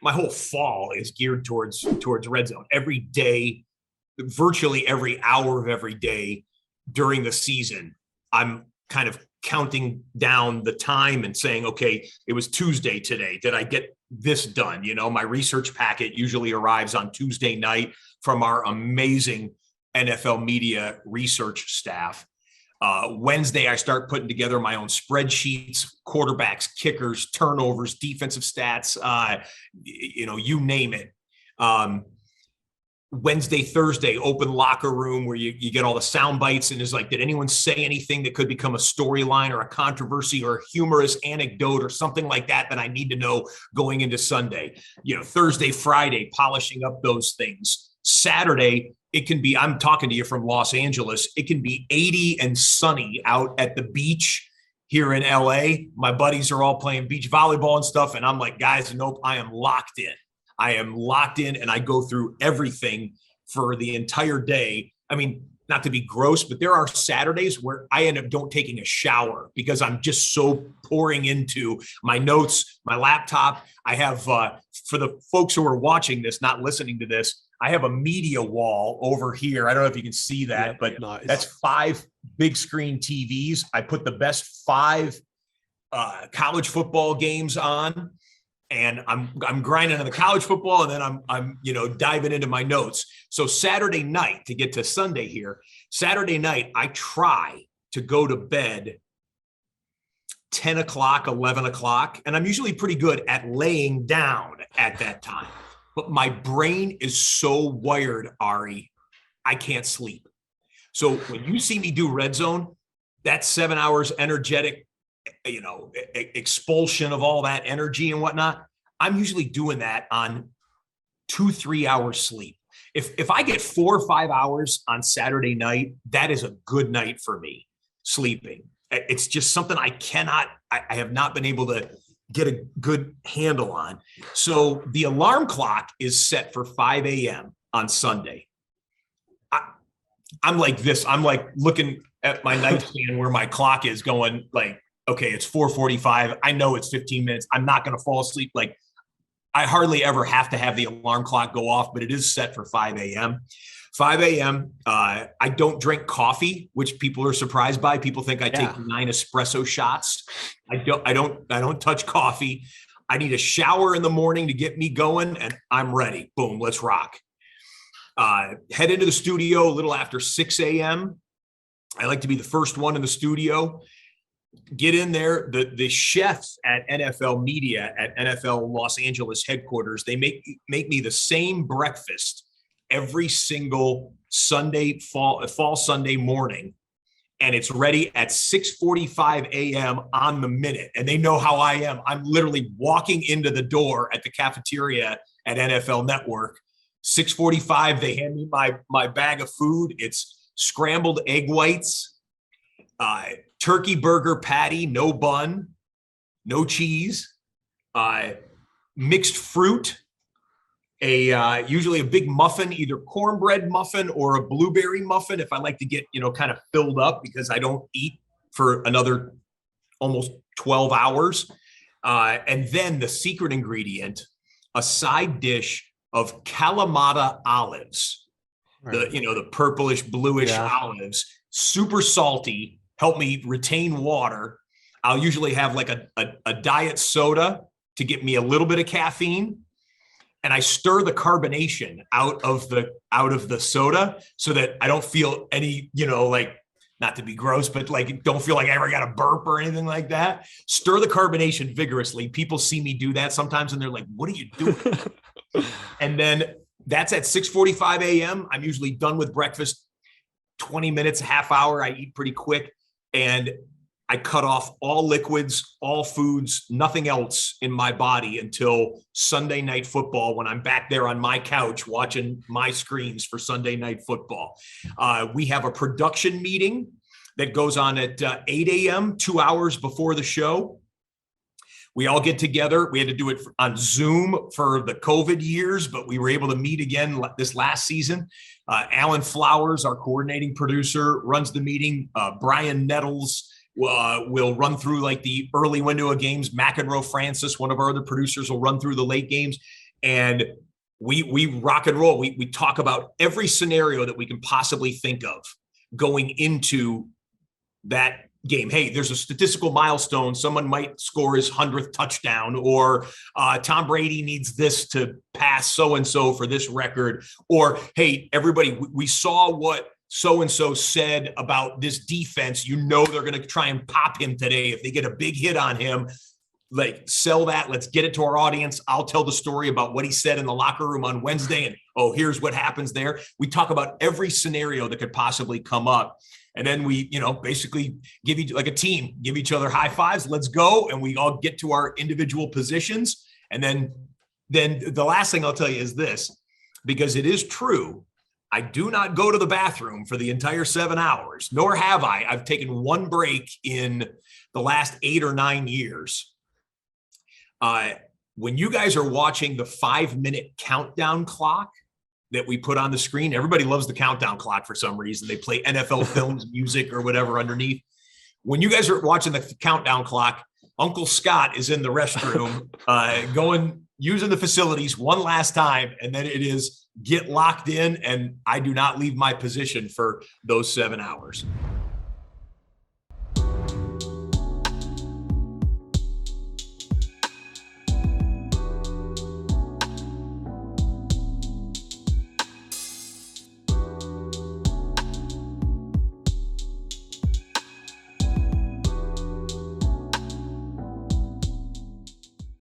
my whole fall is geared towards RedZone. Every day, virtually every hour of every day during the season, I'm kind of counting down the time and saying, okay, it was Tuesday today. Did I get this done? You know, my research packet usually arrives on Tuesday night from our amazing NFL media research staff. Wednesday, I start putting together my own spreadsheets, quarterbacks, kickers, turnovers, defensive stats, you name it. Wednesday, Thursday, open locker room where you get all the sound bites and is like, did anyone say anything that could become a storyline or a controversy or a humorous anecdote or something like that I need to know going into Sunday? Thursday, Friday, polishing up those things. Saturday, it can be, I'm talking to you from Los Angeles, it can be 80 and sunny out at the beach here in LA. My buddies are all playing beach volleyball and stuff. And I'm like, guys, nope, I am locked in. And I go through everything for the entire day. I mean, not to be gross, but there are Saturdays where I end up don't taking a shower because I'm just so pouring into my notes, my laptop. I have, for the folks who are watching this, not listening to this, I have a media wall over here. I don't know if you can see that, but nice. That's 5 big screen TVs. I put the best 5 college football games on. And I'm grinding on the college football, and then I'm diving into my notes. So Saturday night, to get to Sunday here, Saturday night, I try to go to bed 10 o'clock, 11 o'clock, and I'm usually pretty good at laying down at that time. But my brain is so wired, Ari, I can't sleep. So when you see me do RedZone, that's 7 hours energetic, expulsion of all that energy and whatnot. I'm usually doing that on 2-3 hours sleep. If I get 4 or 5 hours on Saturday night, that is a good night for me sleeping. It's just something I have not been able to get a good handle on. So the alarm clock is set for 5 a.m. on Sunday. I'm like this. I'm like looking at my nightstand where my clock is going like, okay, it's 4:45. I know it's 15 minutes. I'm not going to fall asleep. Like, I hardly ever have to have the alarm clock go off, but it is set for 5 a.m. 5 a.m. I don't drink coffee, which people are surprised by. People think I take 9 espresso shots. I don't touch coffee. I need a shower in the morning to get me going, and I'm ready. Boom, let's rock. Head into the studio a little after 6 a.m. I like to be the first one in the studio. Get in there. The chefs at NFL Media at NFL Los Angeles headquarters, they make me the same breakfast every single Sunday, fall Sunday morning. And it's ready at 6:45 a.m. on the minute. And they know how I am. I'm literally walking into the door at the cafeteria at NFL Network. 6:45, they hand me my bag of food. It's scrambled egg whites, turkey burger patty, no bun, no cheese, mixed fruit, usually a big muffin, either cornbread muffin or a blueberry muffin if I like to get, kind of filled up because I don't eat for another almost 12 hours. And then the secret ingredient, a side dish of Kalamata olives, right. The purplish, bluish olives, super salty, help me retain water. I'll usually have like a diet soda to get me a little bit of caffeine. And I stir the carbonation out of the soda so that I don't feel any, not to be gross, but like, don't feel like I ever got a burp or anything like that. Stir the carbonation vigorously. People see me do that sometimes and they're like, what are you doing? And then that's at 6:45 a.m. I'm usually done with breakfast, 20 minutes, a half hour. I eat pretty quick. And I cut off all liquids, all foods, nothing else in my body until Sunday Night Football when I'm back there on my couch watching my screens for Sunday Night Football. We have a production meeting that goes on at 8 a.m., 2 hours before the show. We all get together. We had to do it on Zoom for the COVID years, but we were able to meet again this last season. Alan Flowers, our coordinating producer, runs the meeting. Brian Nettles will run through like the early window of games. McEnroe Francis, one of our other producers, will run through the late games. And we rock and roll. We talk about every scenario that we can possibly think of going into that game. Hey, there's a statistical milestone. Someone might score his 100th touchdown, or Tom Brady needs this to pass so-and-so for this record. Or, hey, everybody, we saw what so-and-so said about this defense. You know they're going to try and pop him today. If they get a big hit on him, like, sell that. Let's get it to our audience. I'll tell the story about what he said in the locker room on Wednesday. And, oh, here's what happens there. We talk about every scenario that could possibly come up. And then we, basically give each other high fives. Let's go. And we all get to our individual positions. And then the last thing I'll tell you is this, because it is true. I do not go to the bathroom for the entire 7 hours, nor have I. I've taken one break in the last 8 or 9 years. When you guys are watching the 5-minute countdown clock that we put on the screen, everybody loves the countdown clock for some reason. They play NFL Films music or whatever underneath. When you guys are watching the countdown clock, Uncle Scott is in the restroom, using the facilities one last time, and then it is get locked in, and I do not leave my position for those 7 hours.